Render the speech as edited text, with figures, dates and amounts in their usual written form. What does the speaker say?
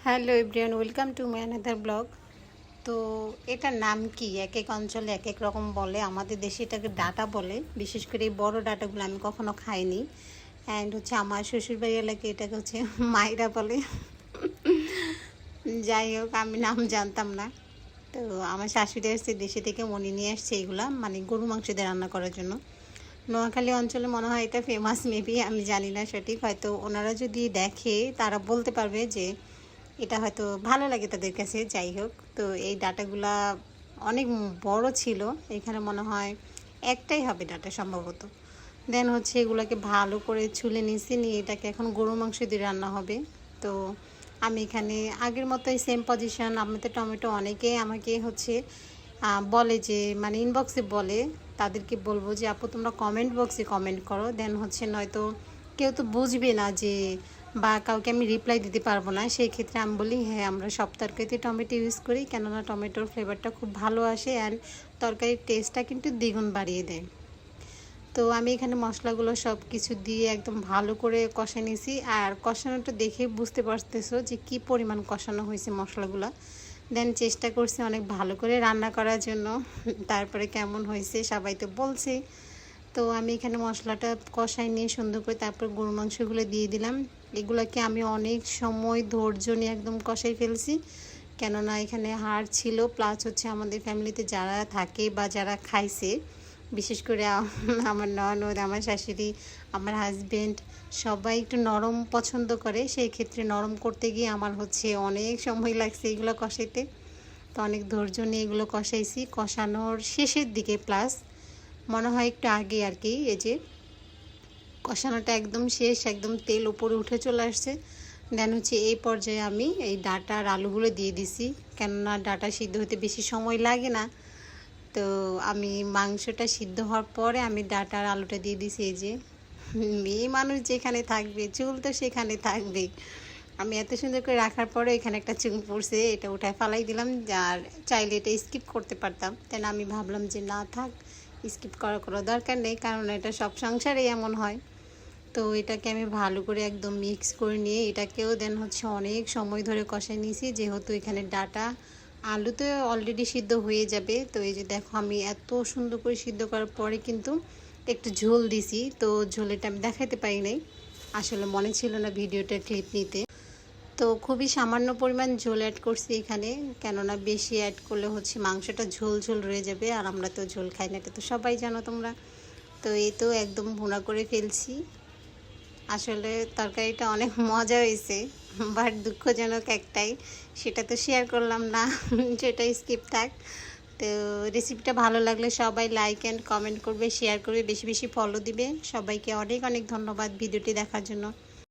Hello everyone, welcome to my another blog. তো এটার নাম কি? এক এক অঞ্চলে এক এক রকম বলে। আমাদের দেশে এটাকে ডাটা বলে। বিশেষ করে এই বড় ডাটাগুলো আমি কখনো খাইনি। অ্যান্ড হচ্ছে আমার শ্বশুরবাড়ি এলাকায় এটাকে হচ্ছে মাইরা বলে। যাই হোক, আমি নাম জানতাম না। তো আমার শাশুড়ি আসছে দেশে থেকে, উনি নিয়ে আসছে এইগুলা, মানে গরু মাংস দিয়ে রান্না করার জন্য। নোয়াখালী অঞ্চলে মনে হয় এটা ফেমাস, মেবি আমি জানি না সঠিক। হয়তো ওনারা যদি দেখে তারা বলতে পারবে যে এটা হয়তো ভালো লাগে তাদের কাছে। যাই হোক, তো এই ডাটাগুলা অনেক বড় ছিল। এখানে মনে হয় একটাই হবে ডাটা সম্ভবত। দেন হচ্ছে এগুলোকে ভালো করে ছুলে নিয়েছি, নিয়ে এটাকে এখন গরু মাংস দিয়ে রান্না হবে। তো আমি এখানে আগের মতোই সেম পজিশন। আমাদের টমেটো অনেকে আমাকে হচ্ছে বলে যে, মানে ইনবক্সে বলে, তাদেরকে বলবো যে আপু তোমরা কমেন্ট বক্সে কমেন্ট করো। দেন হচ্ছে নয়তো কেউ তো বুঝবে না যে, বা কাউকে আমি রিপ্লাই দিতে পারবো না। সেই ক্ষেত্রে আমি বলি হ্যাঁ, আমরা সব তরকারিতে টমেটো ইউজ করি, কেননা টমেটোর ফ্লেভারটা খুব ভালো আসে অ্যান্ড তরকারির টেস্টটা কিন্তু দ্বিগুণ বাড়িয়ে দেয়। তো আমি এখানে মশলাগুলো সব কিছু দিয়ে একদম ভালো করে কষে নিয়েছি। আর কষানোটা দেখে বুঝতে পারতেছো যে কি পরিমাণ কষানো হয়েছে মশলাগুলো। দেন চেষ্টা করছি অনেক ভালো করে রান্না করার জন্য। তারপরে কেমন হয়েছে সবাই তো বলছে। তো আমি এখানে মশলাটা কষাই নিয়ে সুন্দর করে তারপর গরু মাংসগুলো দিয়ে দিলাম। এগুলোকে আমি অনেক সময় ধৈর্য নিয়ে একদম কষাই ফেলছি, কেননা এখানে হাড় ছিল, প্লাস হচ্ছে আমাদের ফ্যামিলিতে যারা থাকে বা যারা খাইছে, বিশেষ করে আমার ননদ, আমার শাশুড়ি, আমার হাজবেন্ড, সবাই একটু নরম পছন্দ করে। সেই ক্ষেত্রে নরম করতে গিয়ে আমার হচ্ছে অনেক সময় লাগছে এগুলো কষাইতে। তো অনেক ধৈর্য নিয়ে এগুলো কষাইছি, কষানোর শেষের দিকে, প্লাস মনে হয় একটু আগে আর কি। এই যে কষানোটা একদম শেষ, একদম তেল উপরে উঠে চলে আসছে। দেন হচ্ছে এই পর্যায়ে আমি এই ডাটা আর আলুগুলো দিয়ে দিছি, কেননা ডাটা সিদ্ধ হতে বেশি সময় লাগে না। তো আমি মাংসটা সিদ্ধ হওয়ার পরে আমি ডাটা আর আলুটা দিয়ে দিছি। এই যে মেয়ে মানুষ যেখানে থাকবে চুল তো সেখানে থাকবে। আমি এত সুন্দর করে রাখার পরে এখানে একটা চুল পড়ছে, এটা উঠায় ফালাই দিলাম। আর চাইলে এটা স্কিপ করতে পারতাম, তাই না, আমি ভাবলাম যে না থাক, স্কিপ করার কোনো দরকার নেই, কারণ এটা সব সংসারেই এমন হয়। তো এটাকে আমি ভালো করে একদম মিক্স করে নিয়ে এটাকেও দেন হচ্ছে অনেক সময় ধরে কষাই নিয়েছি, যেহেতু এখানে ডাটা আলু তো অলরেডি সিদ্ধ হয়ে যাবে। তো এই যে দেখো, আমি এত সুন্দর করে সিদ্ধ করার পরে কিন্তু একটু ঝোল দিছি। তো ঝোলটা আমি দেখাতে পারি নাই, আসলে মনে ছিল না ভিডিওটা ক্লিপ নিতে। তো খুবই সামান্য পরিমাণ ঝোল অ্যাড করছি এখানে, কেননা বেশি অ্যাড করলে হচ্ছে মাংসটা ঝোল ঝোল রয়ে যাবে, আর আমরা তো ঝোল খাই না, এটা তো সবাই জানো তোমরা। তো এই তো একদম ভুনা করে ফেলছি। আসলে তরকারিটা অনেক মজা হয়েছে, বাট দুঃখজনক একটাই, সেটা তো শেয়ার করলাম না, সেটা স্কিপ থাক। তো রেসিপিটা ভালো লাগলে সবাই লাইক অ্যান্ড কমেন্ট করবে, শেয়ার করবে, বেশি বেশি ফলো দিবে। সবাইকে অনেক অনেক ধন্যবাদ ভিডিওটি দেখার জন্য।